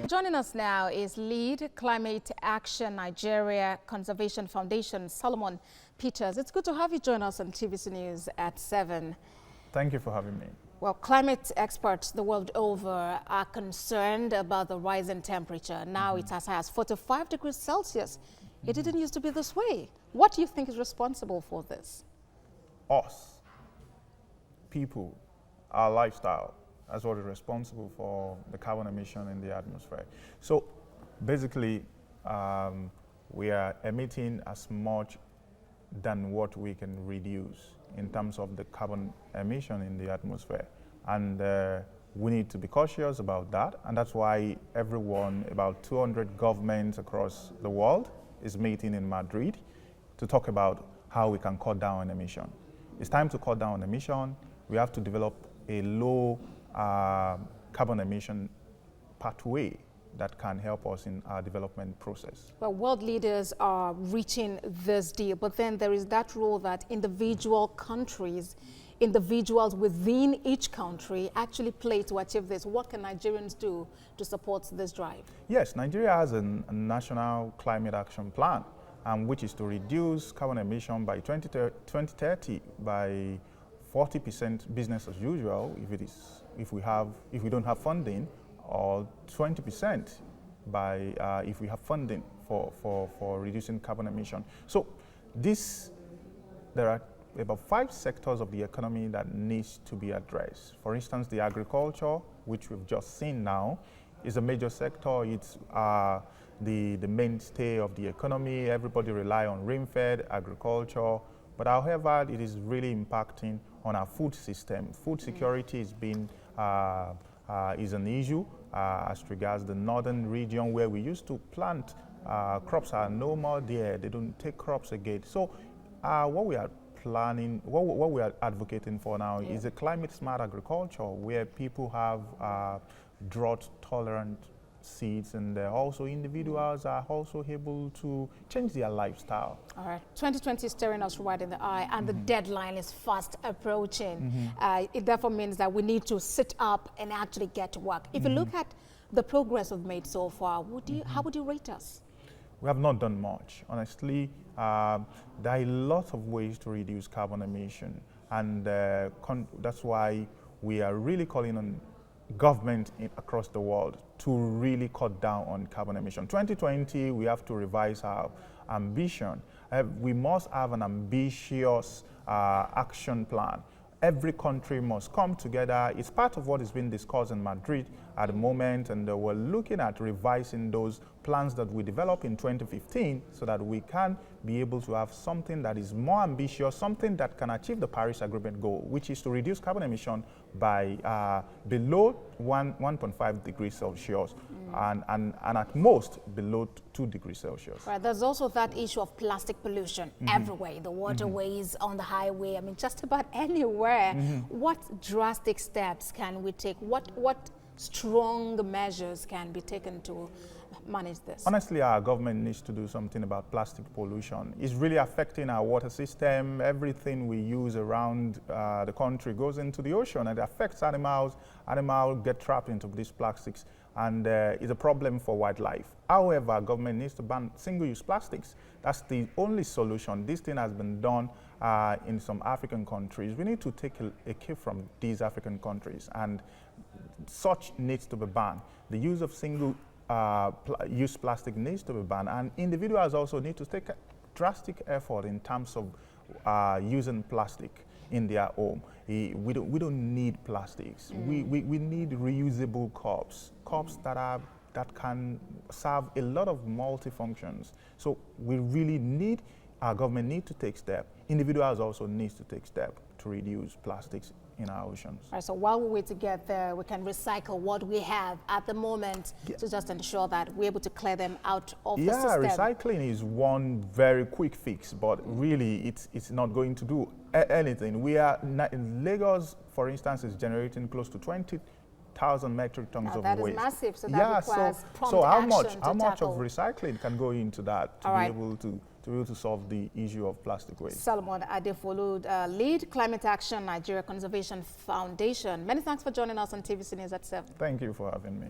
Joining us now is Lead Climate Action Nigeria Conservation Foundation, Solomon Peters. It's good to have you join us on TVC News at 7. Thank you for having me. Well, climate experts the world over are concerned about the rise in temperature. Now it's as high as 45 degrees Celsius. It didn't used to be this way. What do you think is responsible for this? Us, people, our lifestyle, as what is responsible for the carbon emission in the atmosphere. So basically, we are emitting as much than what we can reduce in terms of the carbon emission in the atmosphere. And we need to be cautious about that. And that's why everyone, about 200 governments across the world, is meeting in Madrid to talk about how we can cut down on emission. It's time to cut down on emission. We have to develop a low carbon emission pathway that can help us in our development process. Well, world leaders are reaching this deal, but then there is that rule that individual countries, individuals within each country actually play to achieve this. What can Nigerians do to support this drive? Yes, Nigeria has a national climate action plan, which is to reduce carbon emission by 2030 by 40% business as usual if we don't have funding, or 20% by if we have funding for reducing carbon emission. So there are about 5 sectors of the economy that needs to be addressed. For instance, the agriculture, which we've just seen now, is a major sector. It's the mainstay of the economy. Everybody rely on rain-fed agriculture. But however, it is really impacting on our food system. Food security is an issue as regards the northern region where we used to plant. Crops are no more there. They don't take crops again. So what we are planning, what we are advocating for now is a climate-smart agriculture where people have drought-tolerant seeds, and also individuals are also able to change their lifestyle. All right, 2020 is staring us right in the eye, and the deadline is fast approaching. It therefore means that we need to sit up and actually get to work. If you look at the progress we've made so far, how would you rate us? We have not done much. Honestly, there are a lot of ways to reduce carbon emission, and that's why we are really calling on government across the world to really cut down on carbon emission. 2020, we have to revise our ambition. We must have an ambitious action plan. Every country must come together. It's part of what is being discussed in Madrid at the moment, and we're looking at revising those plans that we developed in 2015 so that we can be able to have something that is more ambitious, something that can achieve the Paris Agreement goal, which is to reduce carbon emission by below 1.5 degrees Celsius and at most below 2 degrees Celsius. Right, there's also that issue of plastic pollution everywhere, the waterways, on the highway, I mean, just about anywhere. What drastic steps can we take? What strong measures can be taken to manage this? Honestly, our government needs to do something about plastic pollution. It's really affecting our water system. Everything we use around the country goes into the ocean, and it affects animals. Animals get trapped into these plastics, and it's a problem for wildlife. However, government needs to ban single-use plastics. That's the only solution. This thing has been done in some African countries. We need to take a cue from these African countries, and such needs to be banned. The use of single-use plastic needs to be banned, and individuals also need to take a drastic effort in terms of using plastic in their home. We don't need plastics. We need reusable cups that can serve a lot of multi-functions. So we really need, our government need to take steps. Individuals also need to take steps to reduce plastics in our oceans. All right, so while we wait to get there, we can recycle what we have at the moment to just ensure that we're able to clear them out of the system. Yeah, recycling is one very quick fix, but really it's not going to do anything. In Lagos, for instance, is generating close to 20,000 metric tons of waste. That is massive, so that requires prompt so how action much of recycling can go into that to be able to solve the issue of plastic waste? Solomon Adefolu, Lead Climate Action Nigeria Conservation Foundation. Many thanks for joining us on TVC News at 7. Thank you for having me.